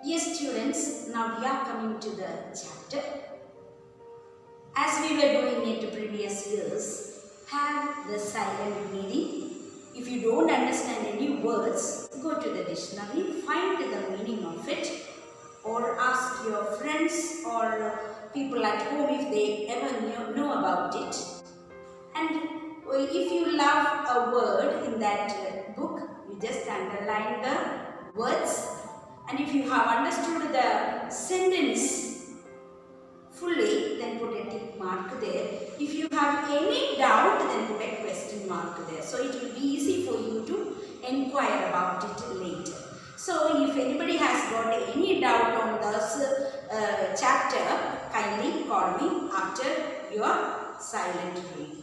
Yes students, now we are coming to the chapter. As we were doing it previous years, have the silent meaning. If you don't understand any words, go to the dictionary, find the meaning of it, or ask your friends or people at home if they ever know about it. And if you love a word in that book, you just underline the words. And if you have understood the sentence fully, then put a tick mark there. If you have any doubt, then put a question mark there. So it will be easy for you to inquire about it later. So if anybody has got any doubt on this chapter, kindly call me after your silent reading.